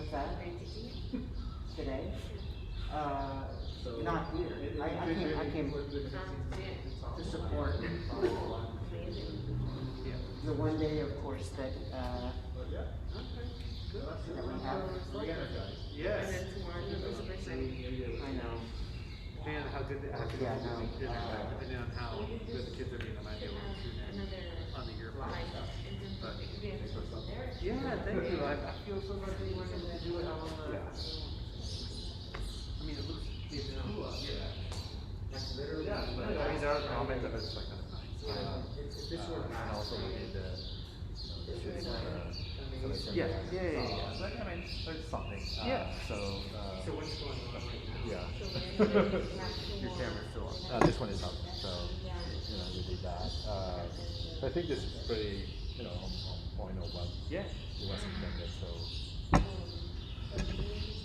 What's that? Today? Not here. I came to support the one day, of course, that we have. Yes. I know. Depending on how good the actors Yeah, are, no. depending on how good the kids are being, I might be able to tune in on the earphone stuff. But yeah, thank you. I feel so much that you wanted to do it on the. I mean, it looks cool. Yeah. Literally. Yeah. I mean, there are comments of it's like kind of nice. And also we did the shooting of the. Yeah. But I mean, there's something. Yeah. So what's going on right now? Yeah. Your camera's still on. This one is up. So we did that. So I think this is pretty, on point of what it was intended. So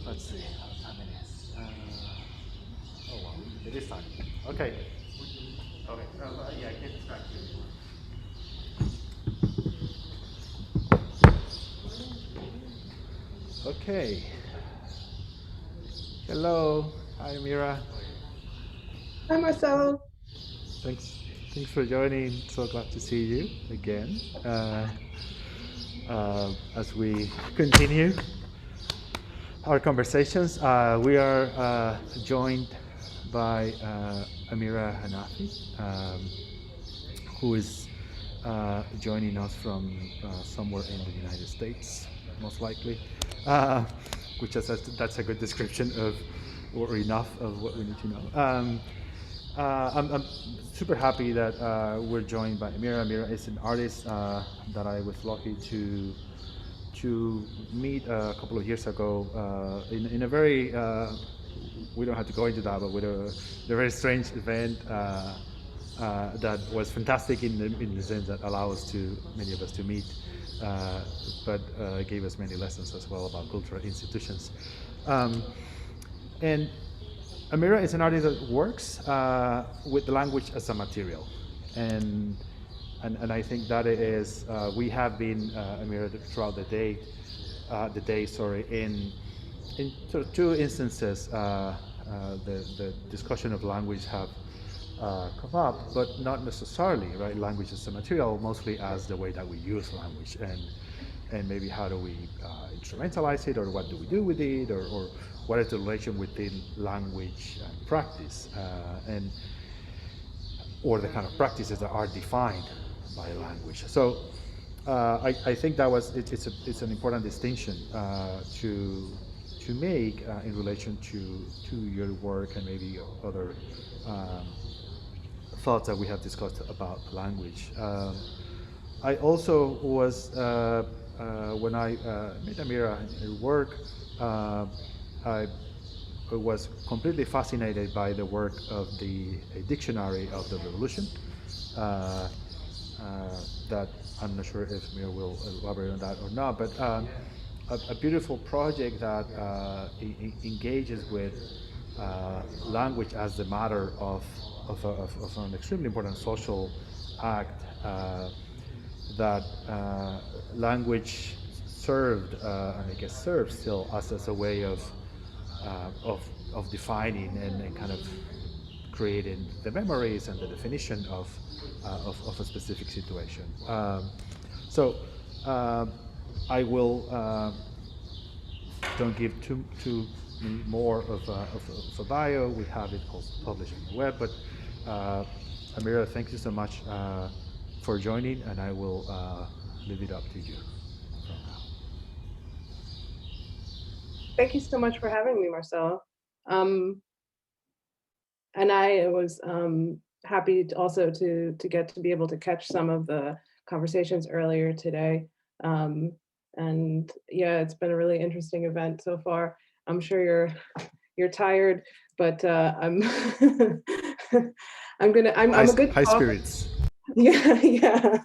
let's see how time it is. Oh wow, it is time. Okay. Okay. Yeah, I can't distract you anymore. Okay. Hello. Hi, Amira. Hi, Marcelo. Thanks for joining. So glad to see you again. As we continue our conversations, we are joined by Amira Hanafi, who is joining us from somewhere in the United States, most likely, which is that's a good description of, or enough of what we need to know. I'm super happy that we're joined by Amira. Amira is an artist that I was lucky to meet a couple of years ago in a very we don't have to go into that, but with a very strange event that was fantastic in the sense that allowed us to many of us to meet, but gave us many lessons as well about cultural institutions. And Amira is an artist that works with the language as a material, and I think that it is we have been Amira throughout the day, in sort of two instances the discussion of language have come up, but not necessarily right. Language as a material, mostly as the way that we use language, and maybe how do we instrumentalize it, or what do we do with it, or what is the relation within language and practice, and or the kind of practices that are defined by language. So I think that it's an important distinction to make in relation to your work and maybe other thoughts that we have discussed about language. I also was when I met Amira in her work, I was completely fascinated by the work of the Dictionary of the Revolution. Uh, that I'm not sure if Amira will elaborate on that or not, but a beautiful project that engages with language as the matter of an extremely important social act, that language served, and I guess serves still, as a way of defining and kind of creating the memories and the definition of a specific situation. So I will don't give too more of a bio. We have it published on the web. But Amira, thank you so much for joining, and I will leave it up to you from now. Thank you so much for having me, Marcelo. And I was happy also to get to be able to catch some of the conversations earlier today. And yeah, it's been a really interesting event so far. I'm sure you're tired, but I'm I'm a good high talker. spirits. Yeah.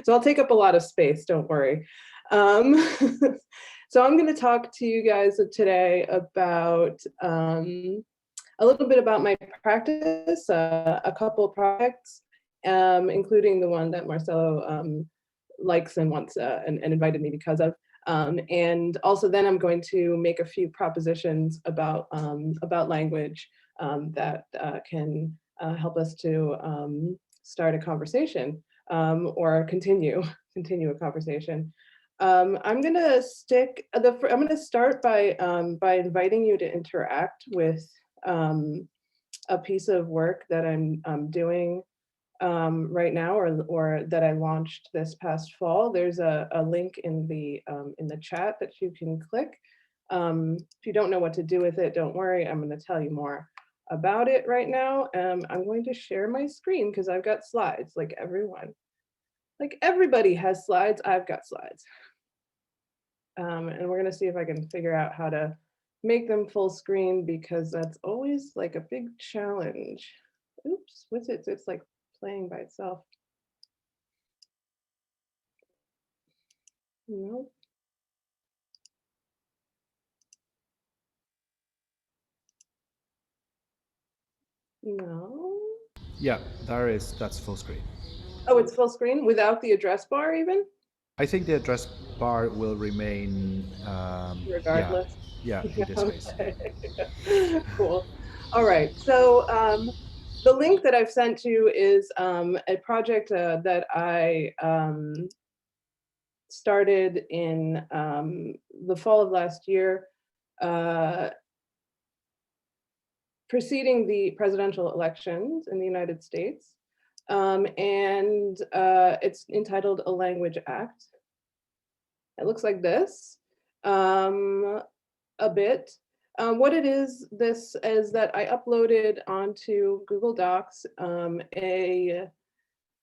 So I'll take up a lot of space, don't worry. So I'm going to talk to you guys today about a little bit about my practice, a couple of projects, including the one that Marcelo likes and wants and invited me because of. And also then I'm going to make a few propositions about language that can help us to start a conversation or continue a conversation. I'm gonna start by inviting you to interact with a piece of work that I'm doing right now, or that I launched this past fall. There's a link in the chat that you can click. If you don't know what to do with it, don't worry. I'm going to tell you more about it right now. I'm going to share my screen because I've got slides, like everyone. Like everybody has slides, I've got slides. And we're going to see if I can figure out how to make them full screen, because that's always like a big challenge. Oops, what's it? It's like playing by itself. Nope. No. Yeah, that's full screen. Oh, it's full screen without the address bar even? I think the address bar will remain. Regardless. Yeah, in this case. Cool. All right. So the link that I've sent you is a project that I started in the fall of last year, preceding the presidential elections in the United States. And it's entitled A Language Act. It looks like this a bit. What it is, this is that I uploaded onto Google Docs a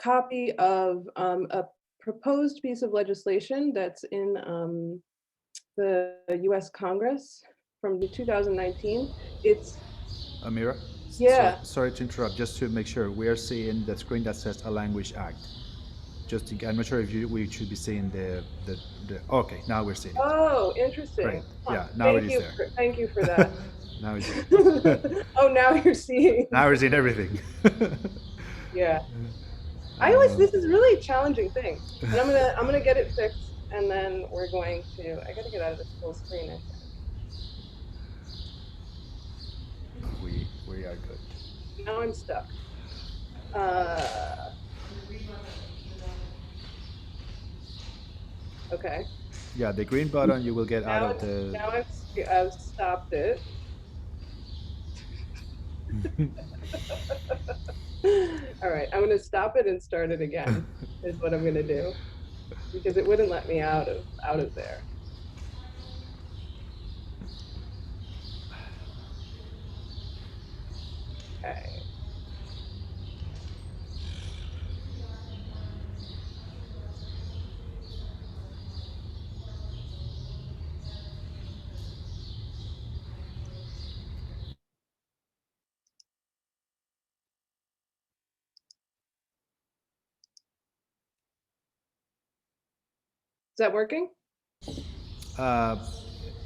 copy of a proposed piece of legislation that's in the US Congress from 2019. It's Amira? Yeah. Sorry to interrupt, just to make sure, we are seeing the screen that says a language act. I'm not sure if we should be seeing the okay, now we're seeing it. Oh, interesting. Great. Huh. Yeah, now it is there. Thank you for that. Now it's there. Oh, now you're seeing. Now we're seeing everything. Yeah. This is really a challenging thing. And I'm gonna get it fixed, and then I gotta get out of this full screen, I think. We are good. Now I'm stuck. Okay. Yeah, the green button, you will get out of the. Now I've stopped it. All right, I'm gonna stop it and start it again, is what I'm gonna do, because it wouldn't let me out of there. Okay. Is that working?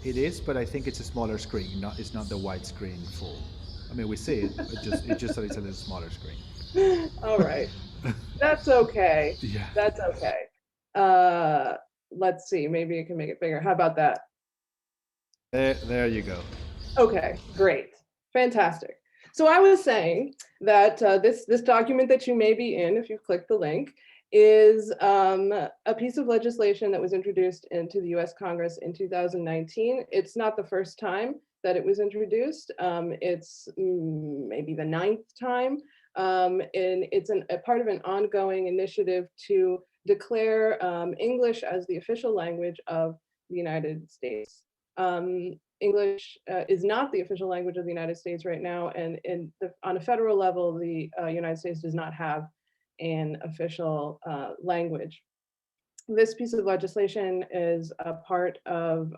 It is, but I think it's a smaller screen. It's not the wide screen full. I mean, we see it. It's just that it's a little smaller screen. All right. That's okay. Yeah. That's okay. Let's see. Maybe you can make it bigger. How about that? There you go. Okay, great. Fantastic. So I was saying that this document that you may be in, if you click the link, is a piece of legislation that was introduced into the US Congress in 2019. It's not the first time that it was introduced. It's maybe the 9th time. And it's a part of an ongoing initiative to declare English as the official language of the United States. English is not the official language of the United States right now, and on a federal level, the United States does not have an official language. This piece of legislation is a part of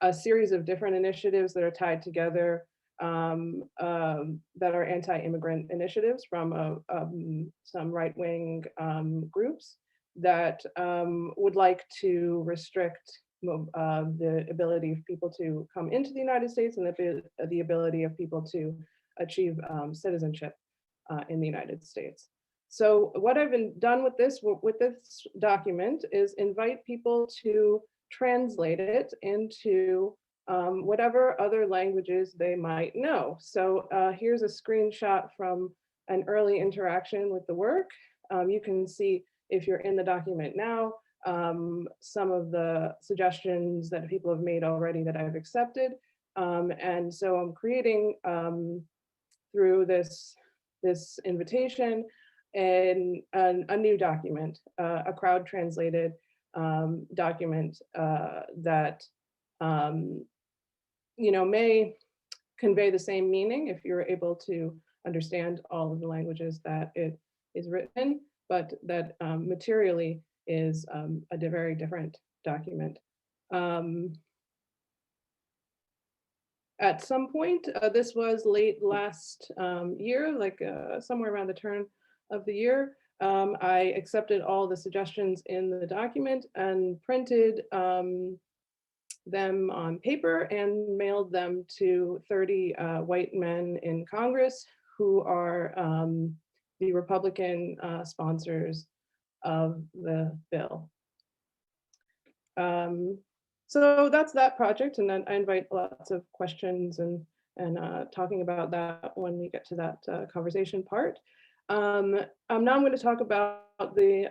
a series of different initiatives that are tied together, that are anti-immigrant initiatives from some right-wing groups that would like to restrict the ability of people to come into the United States and the ability of people to achieve citizenship in the United States. So what I've done with this document is invite people to translate it into whatever other languages they might know. So here's a screenshot from an early interaction with the work. You can see if you're in the document now, some of the suggestions that people have made already that I've accepted. And so I'm creating through this invitation and a new document, a crowd translated document that may convey the same meaning if you're able to understand all of the languages that it is written in, but that materially is a very different document. At some point, this was late last year, like somewhere around the turn of the year, I accepted all the suggestions in the document and printed them on paper and mailed them to 30 white men in Congress who are the Republican sponsors of the bill. So that's that project, and then I invite lots of questions and talking about that when we get to that conversation part. Now I'm going to talk about the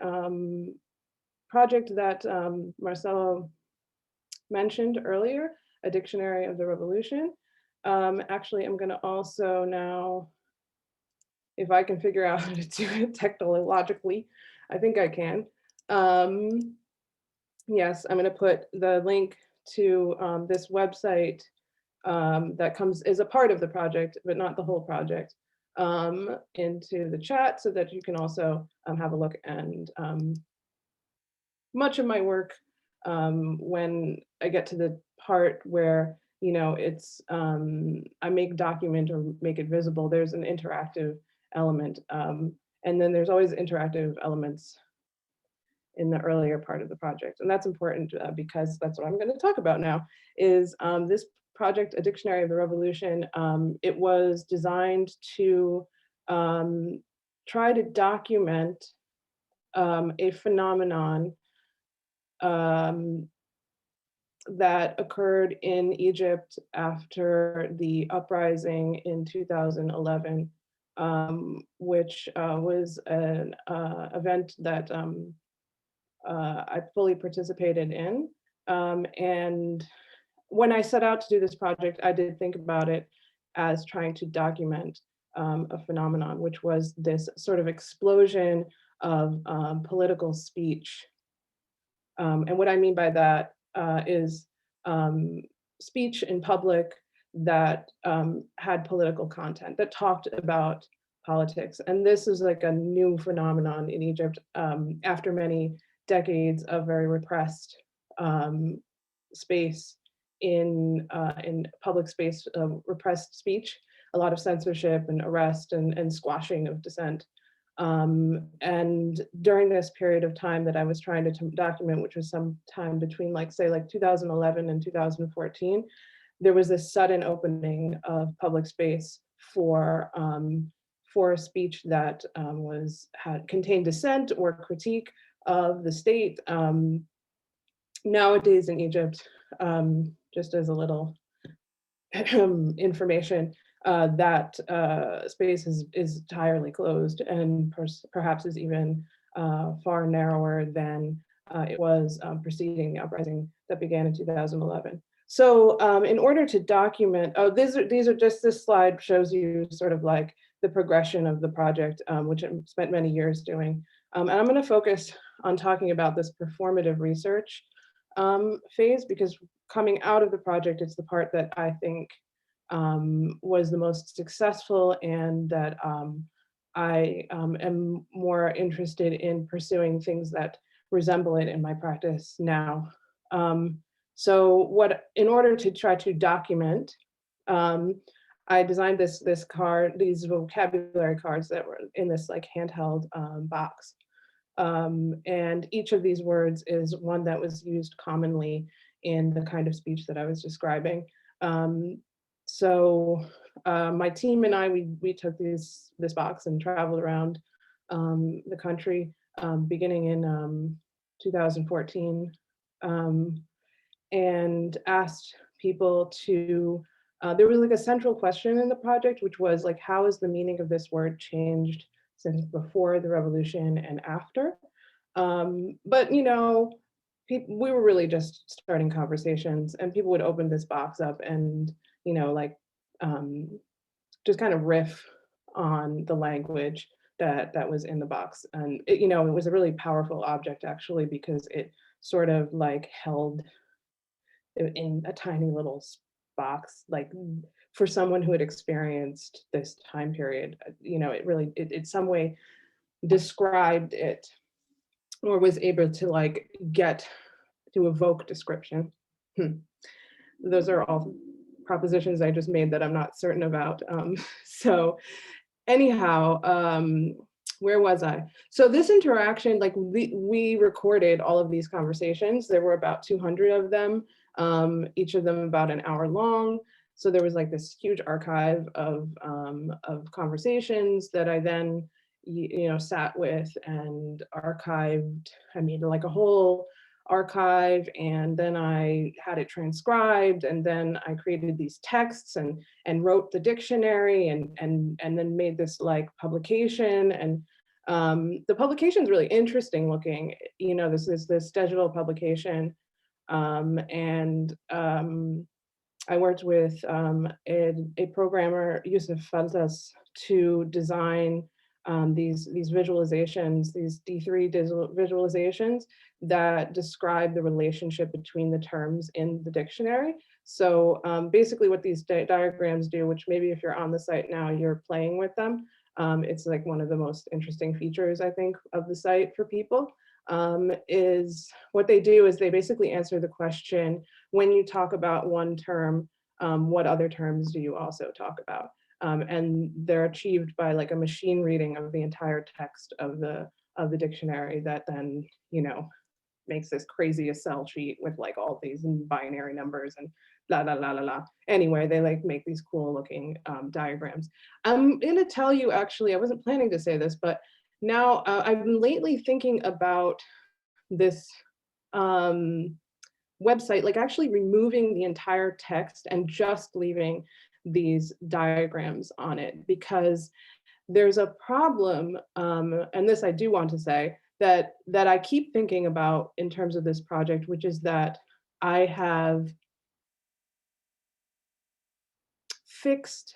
project that Marcelo mentioned earlier, A Dictionary of the Revolution. Actually, I'm going to also now, if I can figure out how to do it technologically, I think I can. Yes, I'm going to put the link to this website that is a part of the project, but not the whole project, into the chat so that you can also have a look. And much of my work, when I get to the part where, it's, I make document or make it visible, there's an interactive element. And then there's always interactive elements in the earlier part of the project. And that's important because that's what I'm going to talk about now, is this project, A Dictionary of the Revolution. It was designed to try to document a phenomenon that occurred in Egypt after the uprising in 2011, which was an event that I fully participated in. And when I set out to do this project, I did think about it as trying to document a phenomenon, which was this sort of explosion of political speech. And what I mean by that is speech in public that had political content, that talked about politics. And this is like a new phenomenon in Egypt after many decades of very repressed space in public space, repressed speech, a lot of censorship and arrest and squashing of dissent. And during this period of time that I was trying to document, which was some time between say 2011 and 2014, there was this sudden opening of public space for speech that contained dissent or critique of the state. Nowadays in Egypt, just as a little information, that space is entirely closed and perhaps is even far narrower than it was preceding the uprising that began in 2011. So in order to document, these are just, this slide shows you sort of like the progression of the project, which I spent many years doing. And I'm going to focus on talking about this performative research phase, because coming out of the project, it's the part that I think was the most successful, and that I am more interested in pursuing things that resemble it in my practice now. So in order to try to document, I designed this card, these vocabulary cards that were in this like handheld box. And each of these words is one that was used commonly in the kind of speech that I was describing. So my team and I, we took this box and traveled around the country beginning in 2014. and asked people to, there was like a central question in the project, which was like, how has the meaning of this word changed since before the revolution and after? But you know, we were really just starting conversations, and people would open this box up and, you know, like just kind of riff on the language that was in the box. And it, you know, it was a really powerful object actually, because it sort of like held in a tiny little box, like for someone who had experienced this time period, you know, it really, it some way described it, or was able to like get to evoke description. Those are all propositions I just made that I'm not certain about. So anyhow, where was I? So this interaction, like we recorded all of these conversations. There were about 200 of them, each of them about an hour long. So there was like this huge archive of conversations that I then, you know, sat with and archived. I made like a whole archive, and then I had it transcribed, and then I created these texts and wrote the dictionary, and then made this like publication. And the publication is really interesting looking. You know, this is this digital publication, and I worked with a programmer, Yusuf Faltas, to design these visualizations, these D3 visualizations that describe the relationship between the terms in the dictionary. So basically what these diagrams do, which maybe if you're on the site now, you're playing with them. It's like one of the most interesting features, I think, of the site for people, is what they do is they basically answer the question, when you talk about one term, what other terms do you also talk about? And they're achieved by like a machine reading of the entire text of the dictionary that then, you know, makes this crazy Excel sheet with like all these binary numbers and blah, blah, blah, blah, blah. Anyway, they like make these cool looking diagrams. I'm gonna tell you, actually, I wasn't planning to say this, but now I've been lately thinking about this website, like actually removing the entire text and just leaving these diagrams on it, because there's a problem, and this I do want to say, that I keep thinking about in terms of this project, which is that I have fixed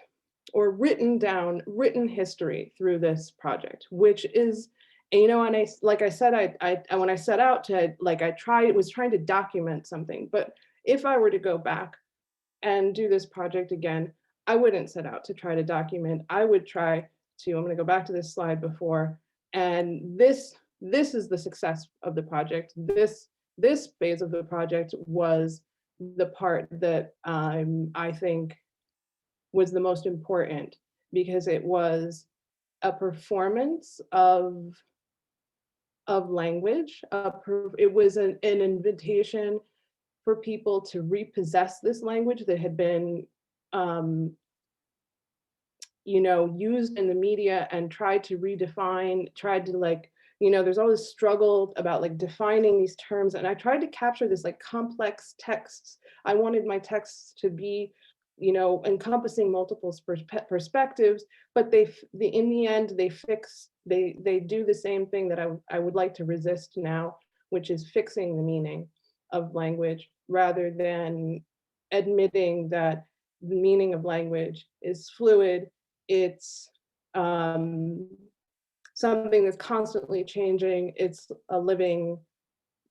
or written history through this project, which is, you know, and like I said, I when I set out to, like, was trying to document something, but if I were to go back and do this project again, I wouldn't set out to try to document. I would try to, I'm gonna go back to this slide before, and this is the success of the project. This phase of the project was the part that I think was the most important, because it was a performance of language. It was an invitation for people to repossess this language that had been, you know, used in the media, and tried to redefine, tried to, like, you know, there's all this struggle about like defining these terms, and I tried to capture this like complex texts. I wanted my texts to be, you know, encompassing multiple perspectives, but in the end, they do the same thing that I would like to resist now, which is fixing the meaning of language, rather than admitting that the meaning of language is fluid. It's something that's constantly changing. It's a living,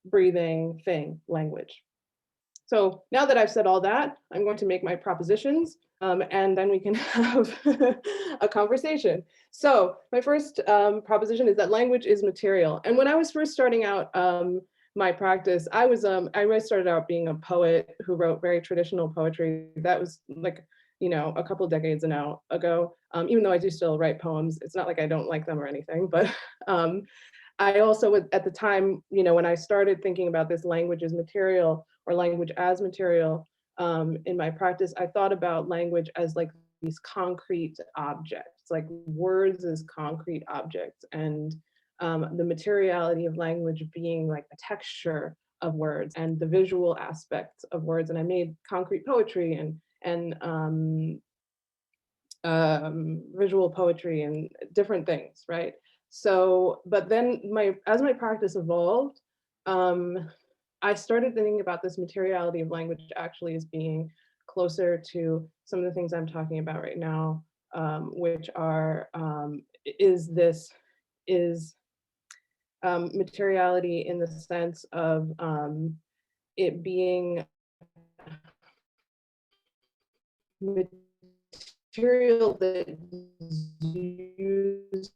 breathing thing, language. So now that I've said all that, I'm going to make my propositions, and then we can have a conversation. So my first proposition is that language is material. And when I was first starting out my practice, I started out being a poet who wrote very traditional poetry. That was like, you know, a couple of decades ago. Even though I do still write poems, it's not like I don't like them or anything, but I also, at the time, you know, when I started thinking about this language as material, or language as material, in my practice, I thought about language as like these concrete objects, like words as concrete objects, and the materiality of language being like the texture of words and the visual aspects of words. And I made concrete poetry and visual poetry and different things, right? So, but then as my practice evolved, I started thinking about this materiality of language actually as being closer to some of the things I'm talking about right now, which are, is materiality in the sense of it being material that is used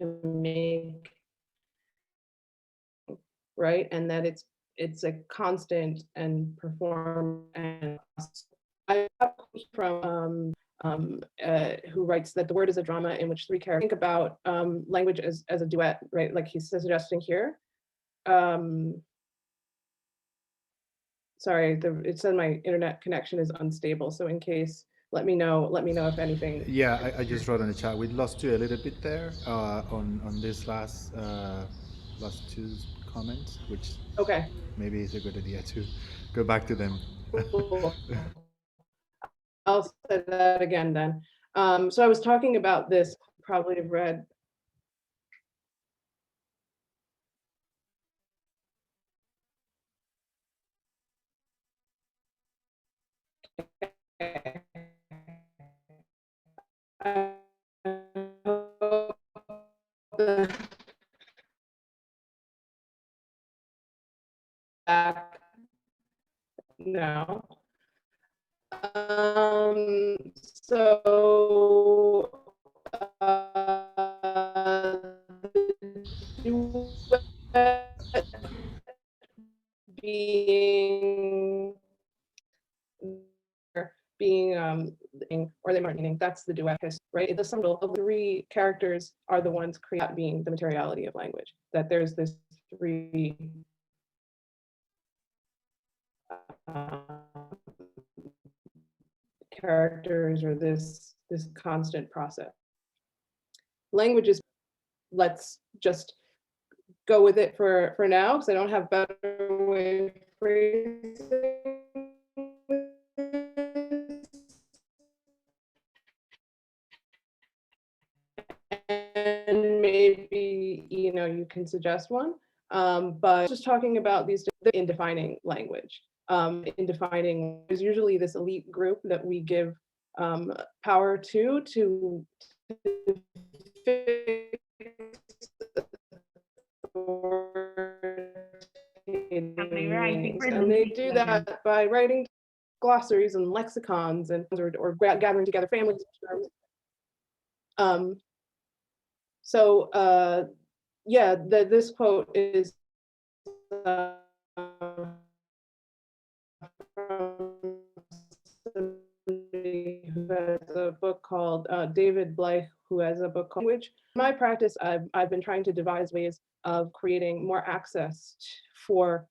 to make, right? And that it's a constant and perform. And I have from who writes that the word is a drama in which three characters think about language as a duet, right? Like he's suggesting here. Sorry, it said my internet connection is unstable. So in case, let me know if anything. Yeah, I just wrote in the chat. We lost you a little bit there on this last two comments, which Okay. maybe is a good idea to go back to them. Cool. I'll say that again then. So I was talking about this, probably have read. Back now. So being or they might meaning that's the duet, right? The sum of three characters are the ones create being the materiality of language. That there's this three characters or this constant process. Language is, let's just go with it for now because I don't have better way of phrasing. And maybe you can suggest one, but just talking about these in defining language. In defining, there's usually this elite group that we give power to fix and they do that by writing glossaries and lexicons and or gathering together families. So yeah, this quote is from somebody who has a book called David Blythe, who has a book called Language. In my practice, I've been trying to devise ways of creating more access for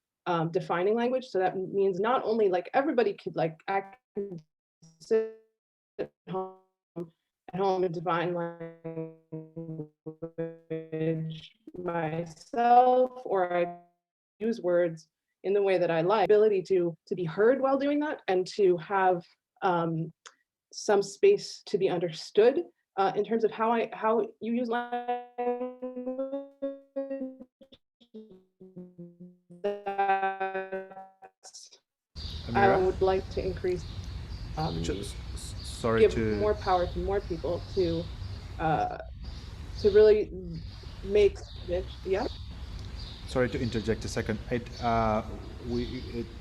defining language. So that means not only like everybody could like sit at home and define language myself, or I use words in the way that I like. Ability to be heard while doing that, and to have some space to be understood in terms of how you use language. I would like to increase. Sorry give to more power to more people to really make it. Yeah. Sorry to interject a second. The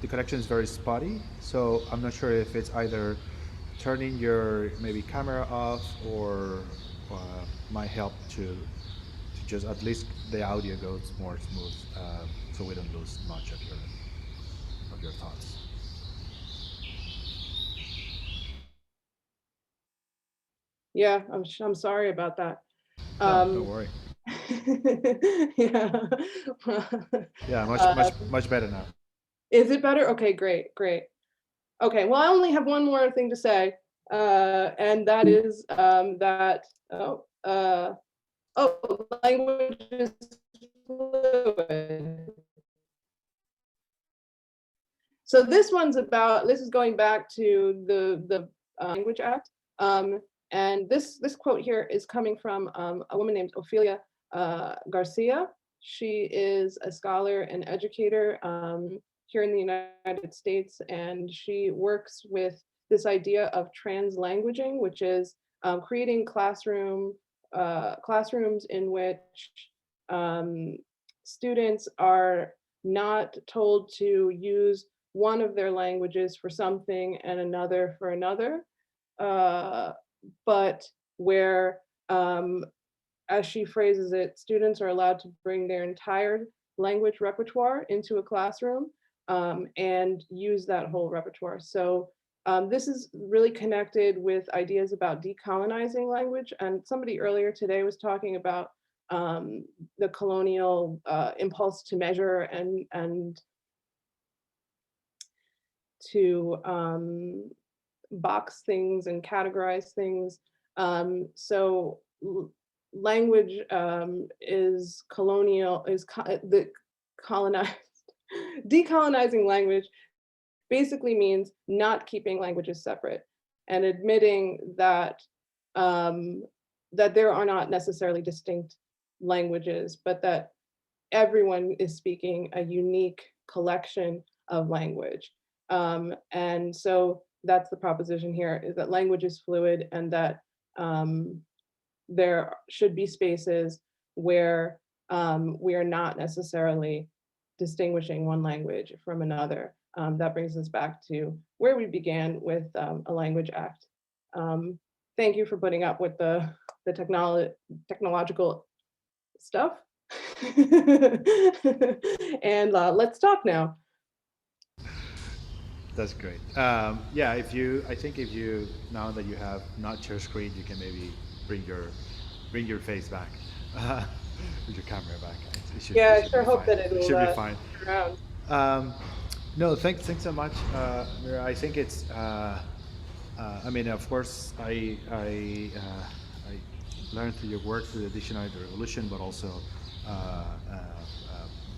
connection is very spotty, so I'm not sure if it's either turning your maybe camera off or might help to just at least the audio goes more smooth, so we don't lose much of your thoughts. Yeah, I'm sorry about that. Don't worry. Yeah. Yeah, much better now. Is it better? Okay, great. Okay, well, I only have one more thing to say, and that is that language is fluid. So this one's about, this is going back to the Language Act. And this quote here is coming from a woman named Ophelia Garcia. She is a scholar and educator here in the United States, and she works with this idea of translanguaging, which is creating classrooms in which students are not told to use one of their languages for something and another for another, but where, as she phrases it, students are allowed to bring their entire language repertoire into a classroom and use that whole repertoire. So this is really connected with ideas about decolonizing language. And somebody earlier today was talking about the colonial impulse to measure and to box things and categorize things. So language is colonial, the colonized, decolonizing language basically means not keeping languages separate and admitting that that there are not necessarily distinct languages, but that everyone is speaking a unique collection of language. And so that's the proposition here, is that language is fluid, and that there should be spaces where we are not necessarily distinguishing one language from another. That brings us back to where we began with a Language Act. Thank you for putting up with the technological stuff. And let's talk now. That's great. Yeah, I think if you, now that you have not your screen, you can maybe bring your face back, with your camera back. Yeah, I sure hope that it will should be fine. Around. No, thanks so much, Mira. I think it's. I mean, of course, I learned through your work through the Dictionary of the Revolution, but also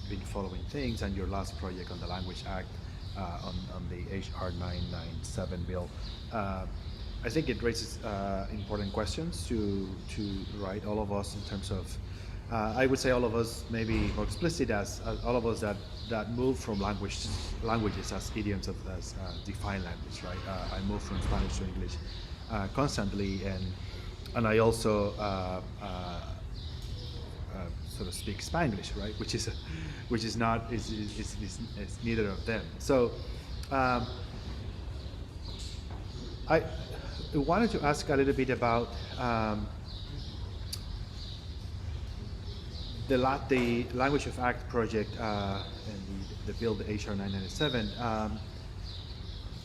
been following things, and your last project on the Language Act. On the HR 997 bill. I think it raises important questions to write all of us in terms of, I would say all of us, maybe more explicit as all of us that move from languages as idioms, as defined language, right? I move from Spanish to English constantly, and I also sort of speak Spanglish, right? Which is not neither of them. So I wanted to ask a little bit about the Language of Act project and the bill, the HR 997.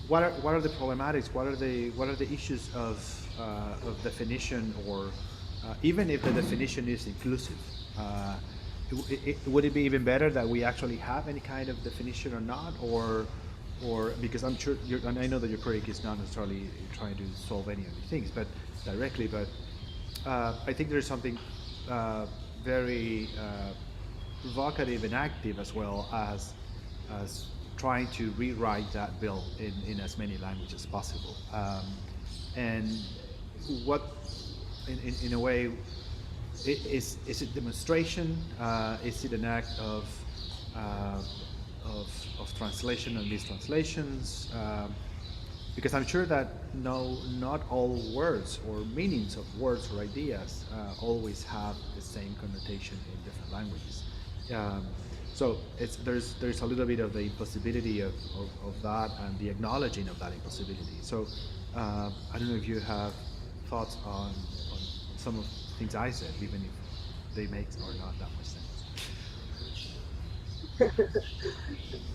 What are the problematics? What are the issues of definition, or even if the definition is inclusive? Would it be even better that we actually have any kind of definition or not, or because I'm sure, and I know that your project is not necessarily trying to solve any of these things, but directly, but I think there's something very provocative and active as well as trying to rewrite that bill in as many languages as possible, and what in a way. Is it demonstration? Is it an act of translation and mistranslations? Because I'm sure that not all words or meanings of words or ideas always have the same connotation in different languages. So there's a little bit of the impossibility of that, and the acknowledging of that impossibility. So I don't know if you have thoughts on some of things I said, even if they make or not that much sense.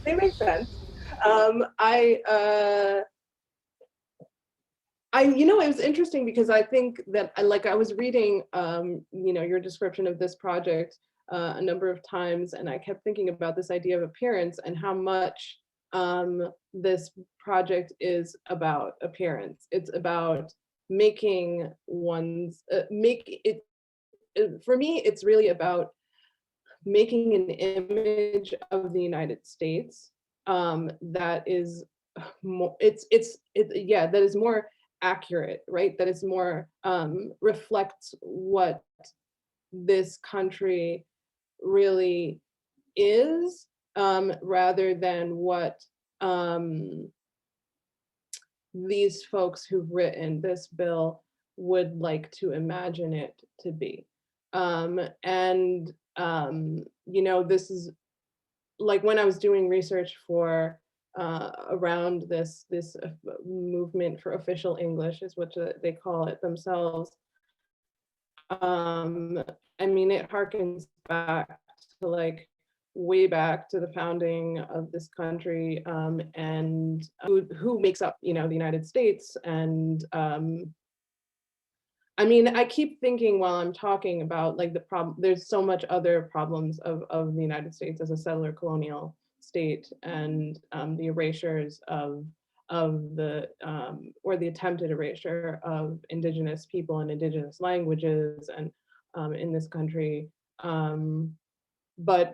They make sense. It was interesting because I think that I was reading, your description of this project a number of times, and I kept thinking about this idea of appearance and how much this project is about appearance. It's about making one's for me, it's really about making an image of the United States that is more, yeah, that is more accurate, right? That is more reflects what this country really is, rather than what these folks who've written this bill would like to imagine it to be. And you know, this is like when I was doing research for around this movement for official English, is what they call it themselves. I mean, it harkens back to like way back to the founding of this country, and who makes up, you know, the United States. And I mean, I keep thinking while I'm talking about like the problem, there's so much other problems of the United States as a settler colonial state, and the erasures of the or the attempted erasure of indigenous people and indigenous languages and in this country. But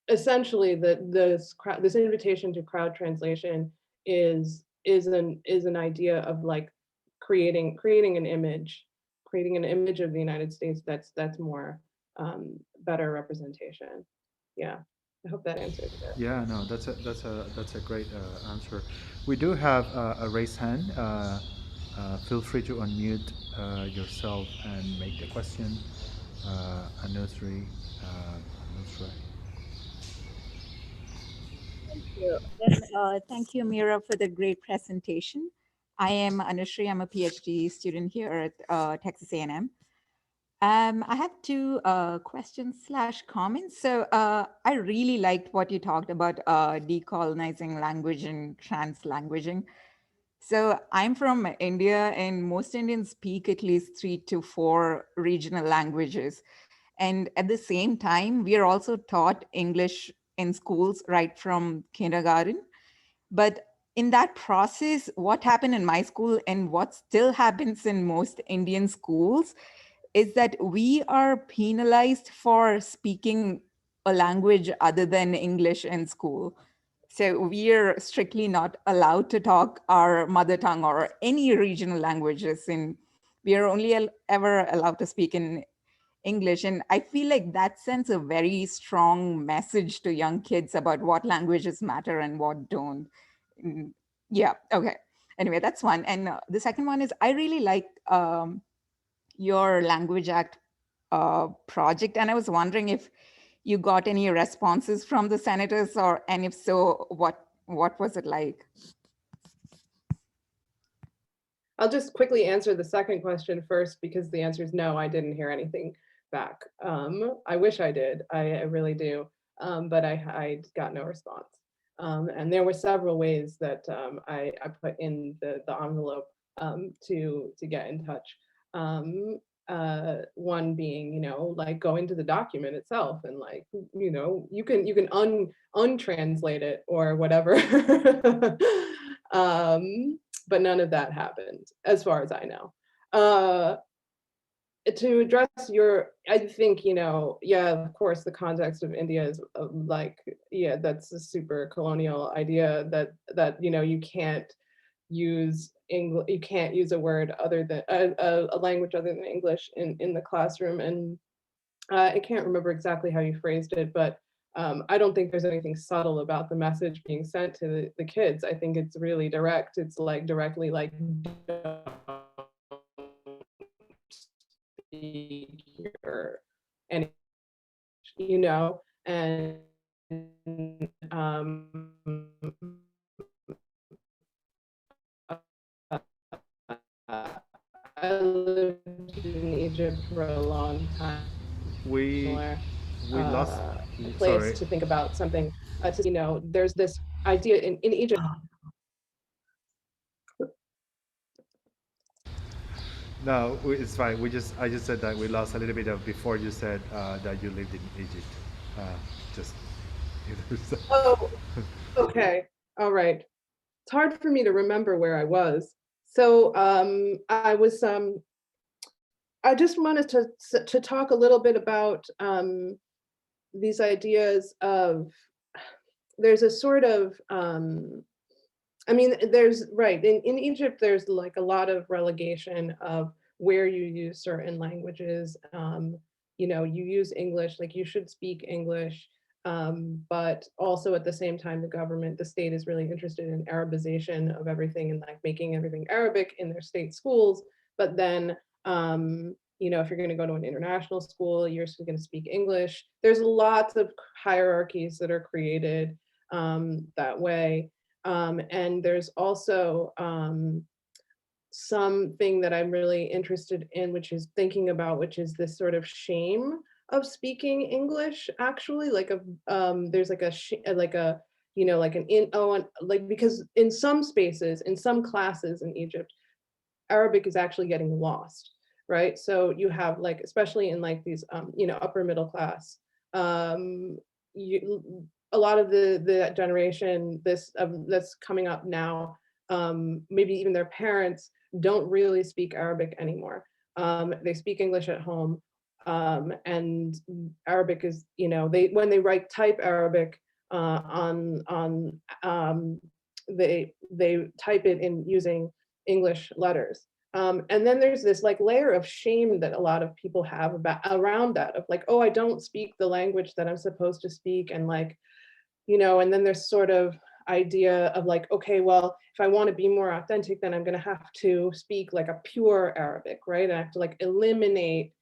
essentially, this invitation to crowd translation is an idea of like creating an image, of the United States that's more better representation. Yeah, I hope that answered it. Yeah, no, that's a great answer. We do have a raised hand. Feel free to unmute yourself and make the question. Anusri, Anusra. You. Then, thank you, Amira, for the great presentation. I am Anushri. I'm a PhD student here at Texas A&M. I have two questions / comments. So I really liked what you talked about decolonizing language and translanguaging. So I'm from India, and most Indians speak at least 3 to 4 regional languages. And at the same time, we are also taught English in schools right from kindergarten. But in that process, what happened in my school and what still happens in most Indian schools is that we are penalized for speaking a language other than English in school. So we are strictly not allowed to talk our mother tongue or any regional languages, and we are only ever allowed to speak in English. And I feel like that sends a very strong message to young kids about what languages matter and what don't. Yeah, okay. Anyway, that's one. And the second one is I really like your Language Act project. And I was wondering if you got any responses from the senators, and if so, what was it like? I'll just quickly answer the second question first, because the answer is no, I didn't hear anything back. I wish I did, I really do, but I got no response. And there were several ways that I put in the envelope to get in touch. One being, you know, like go into the document itself and like, you know, you can untranslate it or whatever. But none of that happened, as far as I know. To address your, I think, you know, yeah, of course, the context of India is like, yeah, that's a super colonial idea that you know, you can't use English, you can't use a word other than a language other than English in the classroom. And I can't remember exactly how you phrased it, but I don't think there's anything subtle about the message being sent to the kids. I think it's really direct. It's like directly like, or any, you know, and I lived in Egypt for a long time. We lost. Place Sorry. to think about something. You know, there's this idea in Egypt. No, it's fine. I just said that we lost a little bit of before you said that you lived in Egypt. Just. Oh, okay. All right. It's hard for me to remember where I was. So I just wanted to talk a little bit about these ideas of, there's a sort of, I mean, there's, right, in Egypt, there's like a lot of relegation of where you use certain languages. You know, you use English, like you should speak English, but also at the same time, the government, the state is really interested in Arabization of everything and like making everything Arabic in their state schools. But then, you know, if you're going to go to an international school, you're still going to speak English. There's lots of hierarchies that are created that way. And there's also something that I'm really interested in, which is thinking about, which is this sort of shame of speaking English. Actually, like there's like a you know, like an like, because in some spaces, in some classes in Egypt, Arabic is actually getting lost, right? So you have like, especially in like these, you know, upper middle class, a lot of the generation that's coming up now, maybe even their parents don't really speak Arabic anymore. They speak English at home, and Arabic is, you know, when they type Arabic on they type it in using English letters. And then there's this like layer of shame that a lot of people have around that, of like, oh, I don't speak the language that I'm supposed to speak, and like, you know, and then there's sort of idea of like, okay, well, if I want to be more authentic, then I'm going to have to speak like a pure Arabic, right? And I have to like eliminate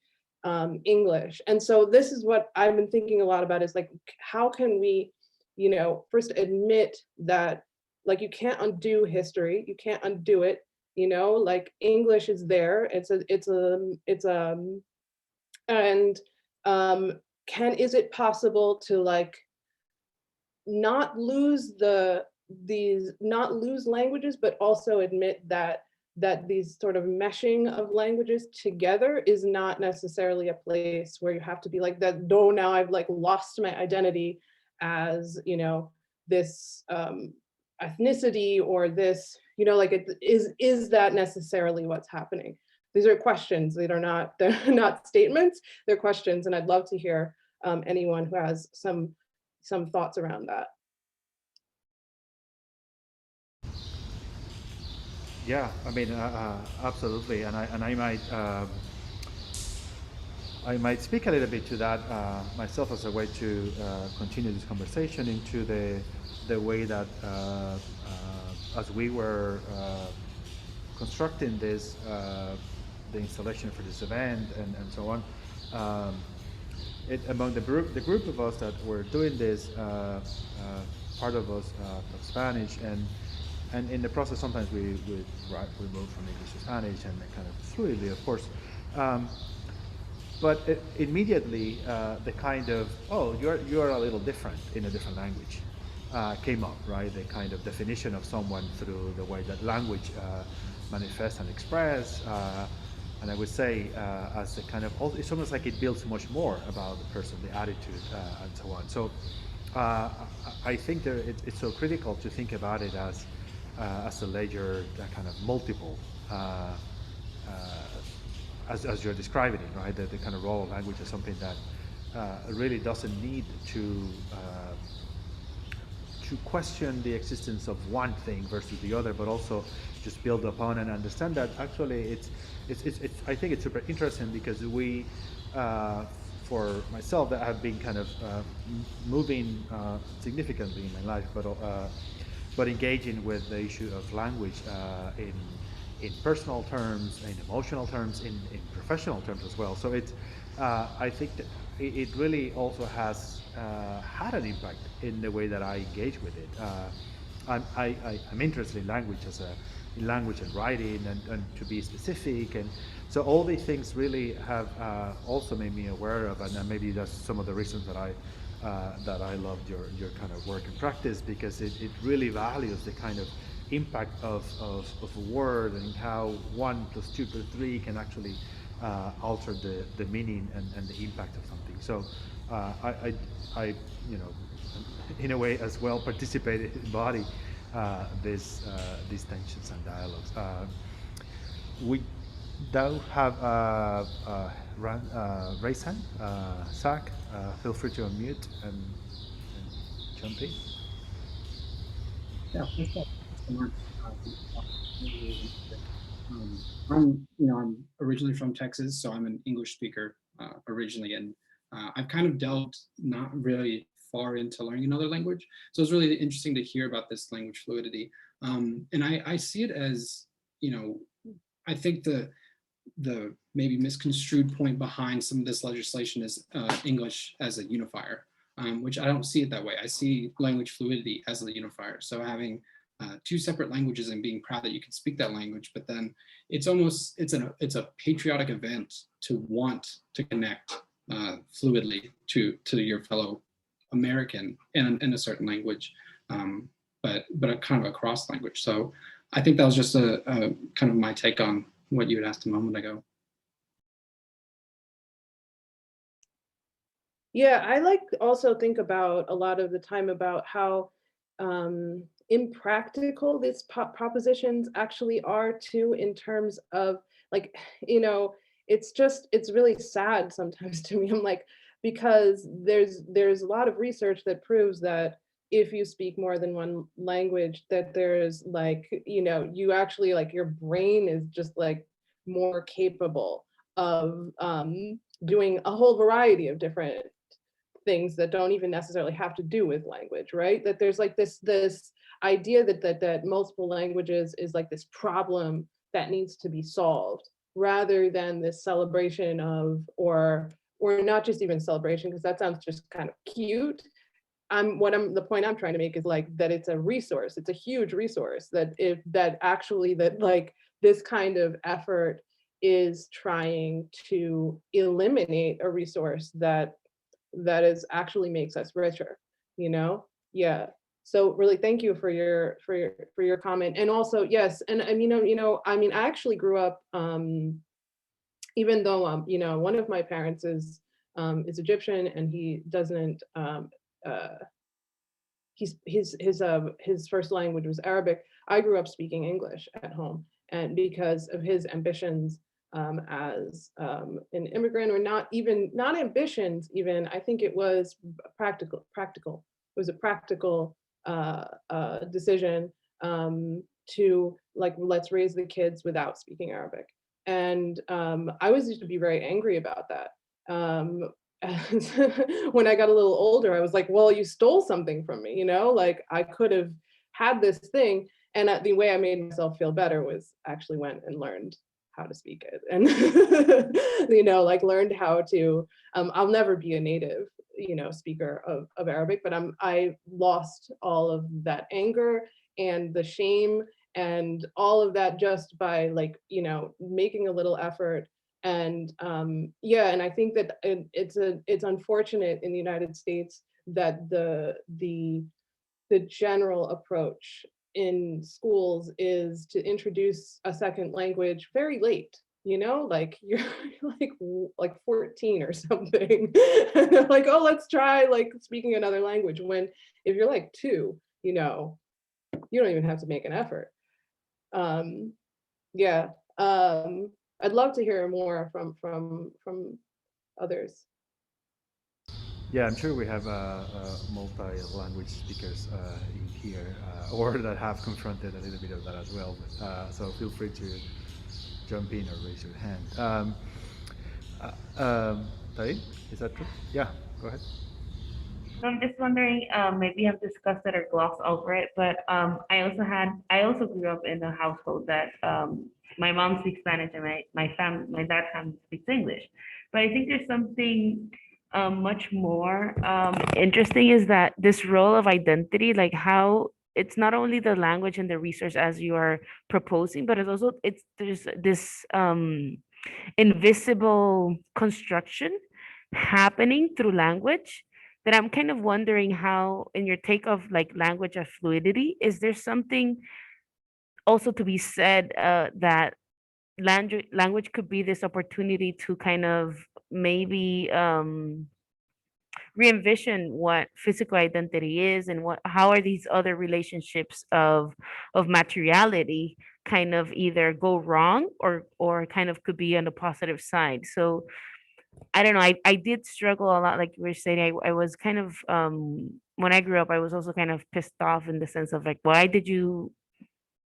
English. And so this is what I've been thinking a lot about, is like, how can we, you know, first admit that like you can't undo history, you can't undo it, you know, like English is there, and is it possible to like not lose not lose languages, but also admit that these sort of meshing of languages together is not necessarily a place where you have to be like that, no, now I've like lost my identity as, you know, this ethnicity, or this, you know, like is that necessarily what's happening? These are questions. They're not statements, they're questions. And I'd love to hear anyone who has some thoughts around that. Yeah, I mean, absolutely, and I might speak a little bit to that myself as a way to continue this conversation into the way that as we were constructing this the installation for this event and so on. Among the group of us that were doing this, part of us taught Spanish, and in the process sometimes we moved from English to Spanish, and kind of fluidly, of course. But immediately the kind of, oh, you're a little different in a different language came up, right? The kind of definition of someone through the way that language manifests and express. And I would say, as a kind of, it's almost like it builds much more about the person, the attitude, and so on. So I think it's so critical to think about it as a ledger, that kind of multiple, as you're describing it, right? The kind of role of language is something that really doesn't need to question the existence of one thing versus the other, but also just build upon and understand that actually I think it's super interesting, because we, for myself, that have been kind of moving significantly in my life, but engaging with the issue of language in personal terms, in emotional terms, in professional terms as well. So I think that it really also has had an impact in the way that I engage with it. I'm interested in language in language and writing, and to be specific, and so all these things really have also made me aware of, and maybe that's some of the reasons that I loved your kind of work and practice, because it really values the kind of impact of a word, and how 1 + 2 + 3 can actually alter the meaning and the impact of something. So I you know, in a way as well participated, embody these tensions and dialogues. We now have raise hand. Zach, feel free to unmute and jump in. Yeah, first of all, thanks so much for this talk. Really, really interesting. I'm originally from Texas, so I'm an English speaker originally, and I've kind of delved not really far into learning another language. So it's really interesting to hear about this language fluidity. And I see it as, I think the maybe misconstrued point behind some of this legislation is English as a unifier, which I don't see it that way. I see language fluidity as a unifier. So having two separate languages and being proud that you can speak that language, but then it's a patriotic event to want to connect fluidly to your fellow American in a certain language, but a kind of a cross language. So I think that was just a kind of my take on what you had asked a moment ago. Yeah, I like also think about a lot of the time about how impractical these propositions actually are too, in terms of like, it's really sad sometimes to me. I'm like, because there's a lot of research that proves that if you speak more than one language, that there's like, you actually like your brain is just like more capable of doing a whole variety of different things that don't even necessarily have to do with language, right? That there's like this idea that multiple languages is like this problem that needs to be solved, rather than this celebration of, or not just even celebration, because that sounds just kind of cute. The point I'm trying to make is like that it's a resource, it's a huge resource, that if that actually that like this kind of effort is trying to eliminate a resource that is actually makes us richer, yeah. So really thank you for your comment. And also, yes, and I mean, I actually grew up, even though one of my parents is Egyptian, and he doesn't his first language was Arabic. I grew up speaking English at home, and because of his ambitions as an immigrant, or not ambitions even, I think it was practical. It was a practical decision to like, let's raise the kids without speaking Arabic. And I was used to be very angry about that. When I got a little older, I was like, well, you stole something from me, like I could have had this thing. And the way I made myself feel better was actually went and learned how to speak it. And, like learned how to, I'll never be a native, speaker of Arabic, but I lost all of that anger and the shame and all of that just by like, making a little effort. And yeah, and I think that it's unfortunate in the United States that the general approach in schools is to introduce a second language very late. Like you're like 14 or something. And they're like, oh, let's try like speaking another language. When if you're like 2, you don't even have to make an effort. Yeah. I'd love to hear more from others. Yeah, I'm sure we have multi-language speakers in here, or that have confronted a little bit of that as well. So feel free to jump in or raise your hand. Tari, is that true? Yeah, go ahead. So I'm just wondering, maybe I've discussed it or glossed over it, but I also grew up in a household that my mom speaks Spanish and my dad family speaks English. But I think there's something much more interesting, is that this role of identity, like how it's not only the language and the resource as you are proposing, but there's this invisible construction happening through language, that I'm kind of wondering how, in your take of like language of fluidity, is there something also to be said that language could be this opportunity to kind of maybe re-envision what physical identity is, and how are these other relationships of materiality kind of either go wrong, or kind of could be on the positive side. So I don't know. I did struggle a lot, like you were saying. I was kind of when I grew up, I was also kind of pissed off in the sense of like, why did you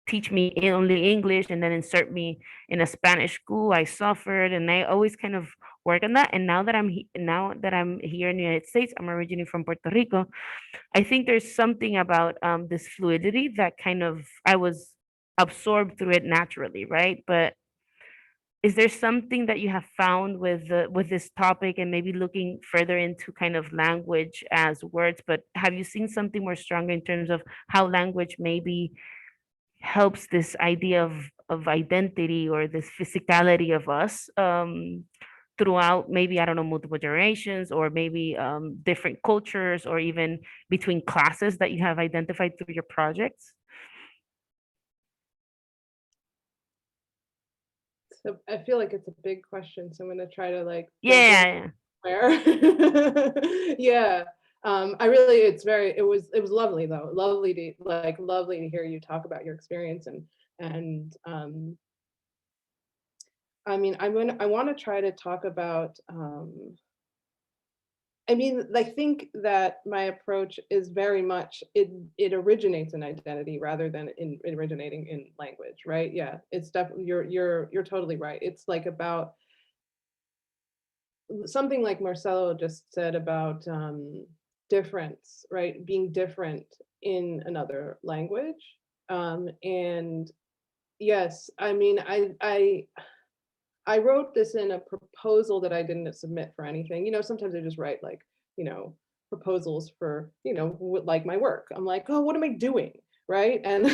teach me only English and then insert me in a Spanish school? I suffered, and I always kind of work on that. And now that I'm here in the United States, I'm originally from Puerto Rico. I think there's something about this fluidity that kind of I was absorbed through it naturally, right? But is there something that you have found with this topic and maybe looking further into kind of language as words, but have you seen something more stronger in terms of how language maybe helps this idea of identity or this physicality of us throughout maybe I don't know multiple generations or maybe different cultures or even between classes that you have identified through your projects? So I feel like it's a big question, so I'm gonna try to like jump in Yeah, where. Yeah. I really, it was lovely though. Lovely to hear you talk about your experience and I mean, I want to try to talk about I mean, I think that my approach is very much it originates in identity rather than in originating in language, right? Yeah, it's definitely you're totally right. It's like about something like Marcelo just said about difference, right? Being different in another language. And yes, I mean, I wrote this in a proposal that I didn't submit for anything. You know, sometimes I just write like, you know, proposals for, you know, like my work. I'm like, oh, what am I doing? Right. And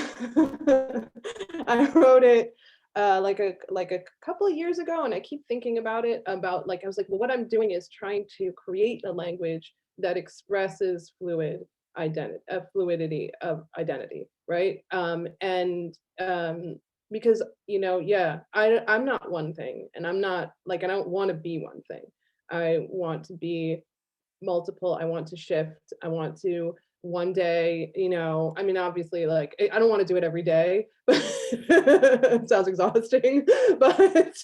I wrote it like a couple of years ago, and I keep thinking about it about like I was like, well, what I'm doing is trying to create a language that expresses fluidity of identity, right? Because you know, yeah, I'm not one thing, and I'm not like I don't want to be one thing. I want to be multiple. I want to shift. I want to one day, you know, I mean, obviously, like I don't want to do it every day, but it sounds exhausting. But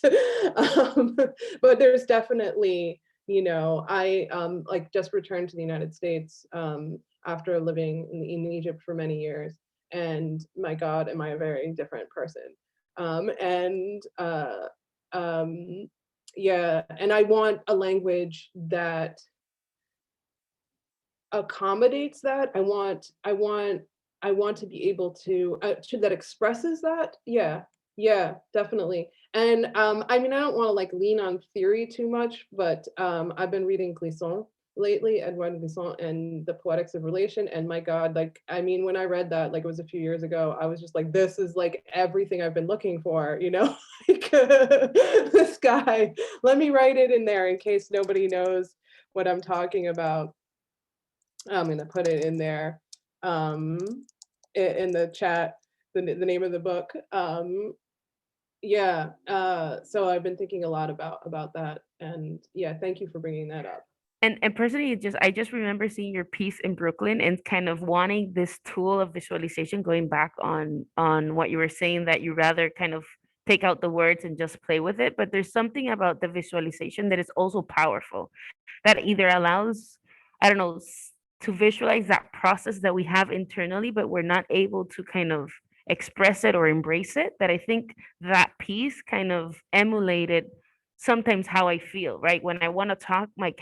um, but there's definitely, you know, I like just returned to the United States after living in Egypt for many years, and my God, am I a very different person? And yeah, and I want a language that accommodates that. I want to be able to that expresses that. Yeah, yeah, definitely. And I mean, I don't want to like lean on theory too much, but I've been reading Glissant lately, Edouard Glissant and the Poetics of Relation. And my God, like, I mean, when I read that, like it was a few years ago, I was just like, this is like everything I've been looking for, you know, like this guy, let me write it in there in case nobody knows what I'm talking about. I'm gonna put it in there, um, in the chat, the name of the book. Yeah, so I've been thinking a lot about that, and yeah, thank you for bringing that up. And personally, I just remember seeing your piece in Brooklyn and kind of wanting this tool of visualization, going back on what you were saying, that you rather kind of take out the words and just play with it. But there's something about the visualization that is also powerful, that either allows, I don't know, to visualize that process that we have internally, but we're not able to kind of express it or embrace it. That I think that piece kind of emulated sometimes how I feel, right? When I want to talk, my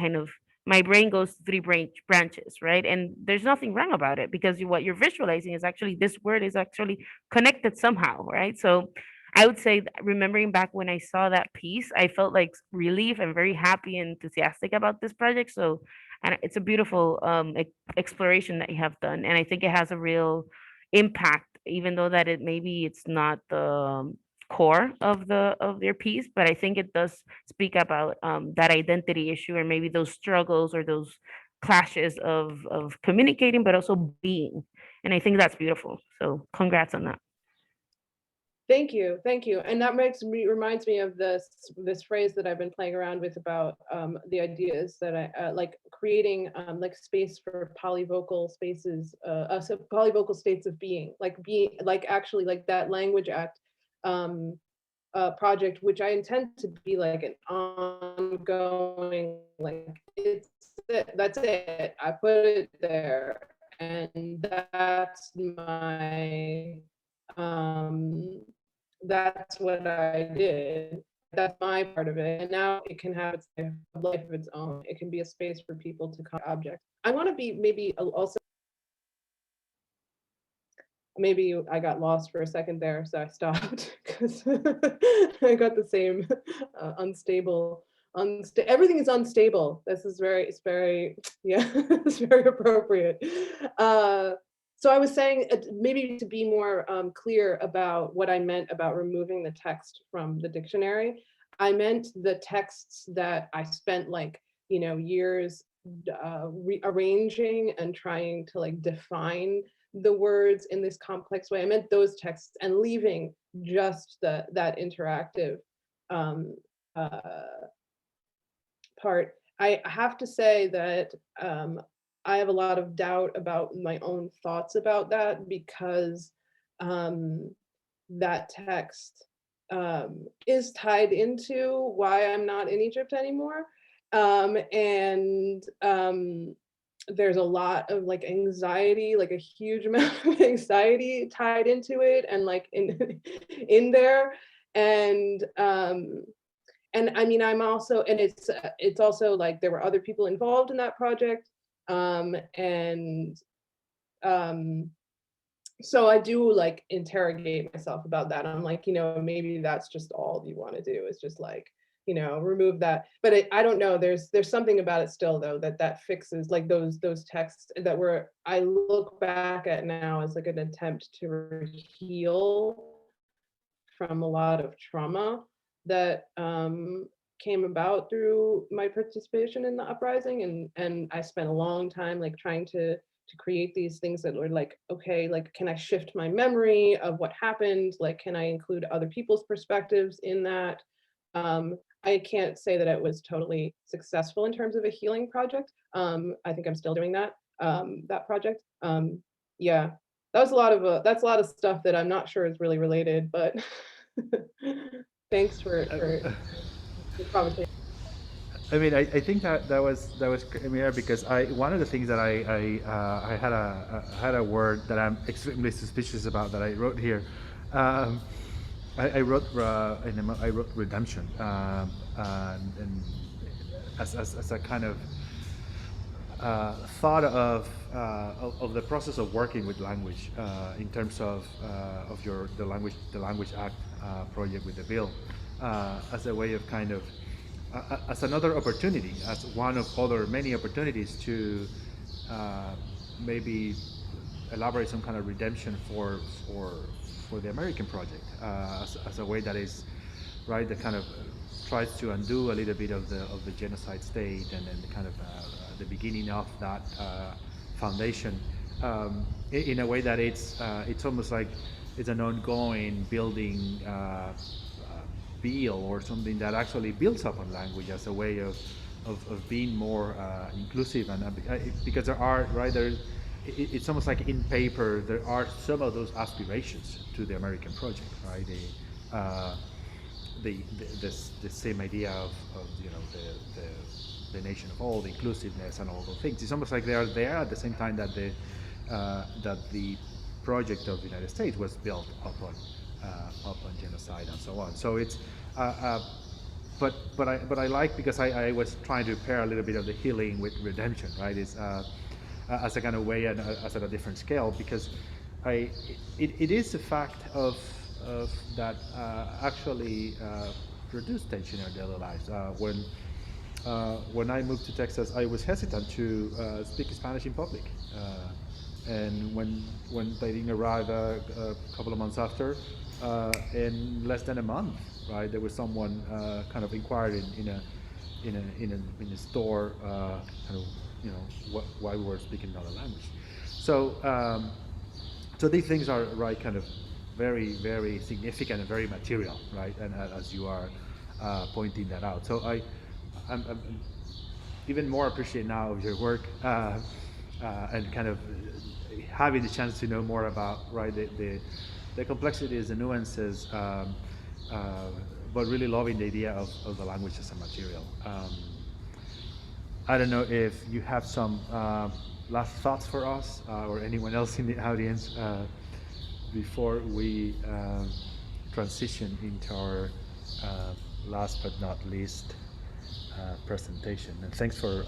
brain goes three branches, right? And there's nothing wrong about it because what you're visualizing is actually this word is actually connected somehow, right? So I would say remembering back when I saw that piece, I felt like relief and very happy and enthusiastic about this project. So, and it's a beautiful exploration that you have done, and I think it has a real impact, even though that it's not the core of their piece, but I think it does speak about that identity issue or maybe those struggles or those clashes of communicating, but also being. And I think that's beautiful. So congrats on that. Thank you. And that reminds me of this phrase that I've been playing around with about the ideas that I like creating like space for polyvocal spaces, so polyvocal states of being, like actually like that language act project, which I intend to be like an ongoing, like that's it. I put it there, and that's what I did. That's my part of it. And now it can have its life of its own. It can be a space for people to come objects. I want to be maybe also, maybe I got lost for a second there, so I stopped because I got the same unstable. Everything is unstable. This is it's very, yeah, it's very appropriate. So I was saying maybe to be more clear about what I meant about removing the text from the dictionary. I meant the texts that I spent years arranging and trying to define the words in this complex way. I meant those texts and leaving just that interactive part. I have to say that I have a lot of doubt about my own thoughts about that, because that text is tied into why I'm not in Egypt anymore. There's a lot of anxiety, a huge amount of anxiety tied into it, and in there. And I mean, I'm also, and it's also there were other people involved in that project. So I do interrogate myself about that. I'm maybe that's just all you want to do, is just remove that. But I don't know, there's something about it still though, that fixes those texts that I look back at now as an attempt to heal from a lot of trauma that came about through my participation in the uprising. And I spent a long time trying to create these things that were okay, can I shift my memory of what happened? Can I include other people's perspectives in that? I can't say that it was totally successful in terms of a healing project. I think I'm still doing that project. Yeah, that's a lot of stuff that I'm not sure is really related, but thanks for the conversation. I mean, I think that was Amira, because one of the things that I had a word that I'm extremely suspicious about that I wrote here. I wrote I wrote redemption, and as a kind of thought of the process of working with language in terms of the language act project with the bill, as a way of kind of as another opportunity, as one of other many opportunities to maybe elaborate some kind of redemption for the American project, as a way that is right, that kind of tries to undo a little bit of the genocide state, and then kind of the beginning of that foundation, in a way that it's almost like it's an ongoing building bill, or something that actually builds up on language as a way of being more inclusive, and because there are it's almost like in paper there are some of those aspirations to the American project, right? The same idea of the nation of all, the inclusiveness and all those things. It's almost like they are there at the same time that the project of the United States was built upon genocide and so on. So it's but I like, because I was trying to pair a little bit of the healing with redemption, right? It's as a kind of way, and as at a different scale, because it is a fact of that actually produce tension in our daily lives. When I moved to Texas, I was hesitant to speak Spanish in public, and when they didn't arrive a couple of months after, in less than a month, right, there was someone kind of inquired in a store, kind of, why we were speaking another language. So so these things are, right, kind of very, very significant and very material, right? And as you are pointing that out, so I'm even more appreciate now of your work, and kind of having the chance to know more about, right, the complexities, the nuances, but really loving the idea of the language as a material. I don't know if you have some last thoughts for us or anyone else in the audience before we transition into our last but not least presentation. And thanks for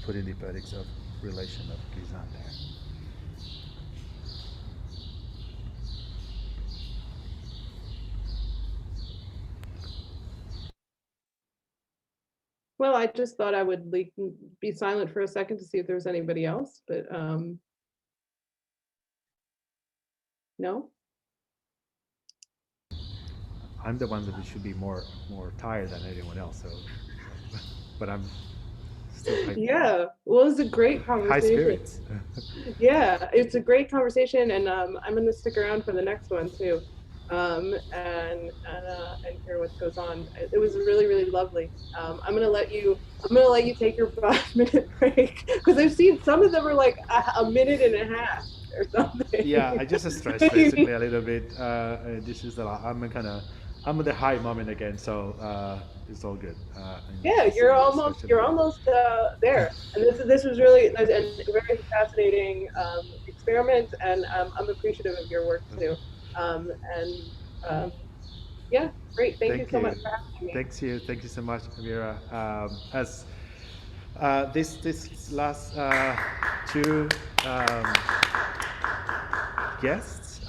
putting the poetics of relation of Kizan there. Well, I just thought I would be silent for a second to see if there was anybody else, but no. I'm the one that should be more tired than anyone else. So, but I'm still Yeah, well, it was a great high conversation. spirits. Yeah, it's a great conversation, and I'm going to stick around for the next one too, and hear what goes on. It was really lovely. I'm going to let you. I'm going to let you take your 5-minute break because I've seen some of them are like a minute and a half or something. Yeah, I just stretched basically a little bit. This is I'm at the high moment again, so it's all good. Yeah, you're almost there, and this was really a very fascinating experiment, and I'm appreciative of your work too. And yeah, great. Thank you so much for having me. Thank you so much, Amira. As this last two guests,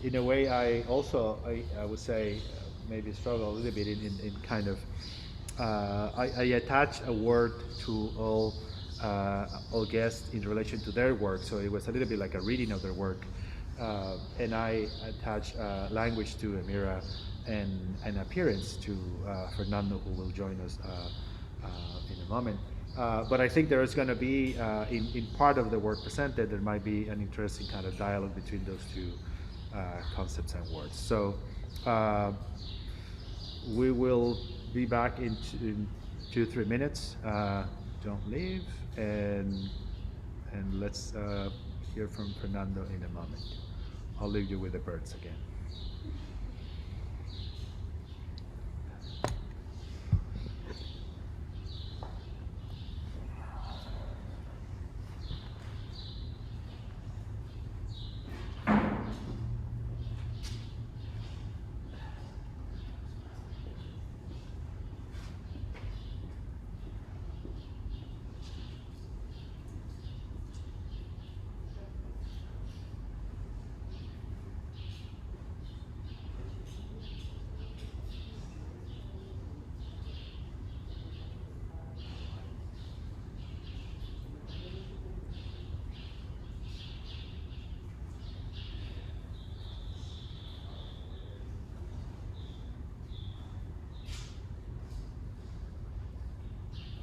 in a way, I would say maybe struggle a little bit in kind of I attach a word to all guests in relation to their work, so it was a little bit like a reading of their work, and I attach language to Amira and an appearance to Fernando, who will join us in a moment. But I think there is going to be, in part of the work presented, there might be an interesting kind of dialogue between those two concepts and words. So we will be back in 2-3 minutes. Don't leave, and let's hear from Fernando in a moment. I'll leave you with the birds again.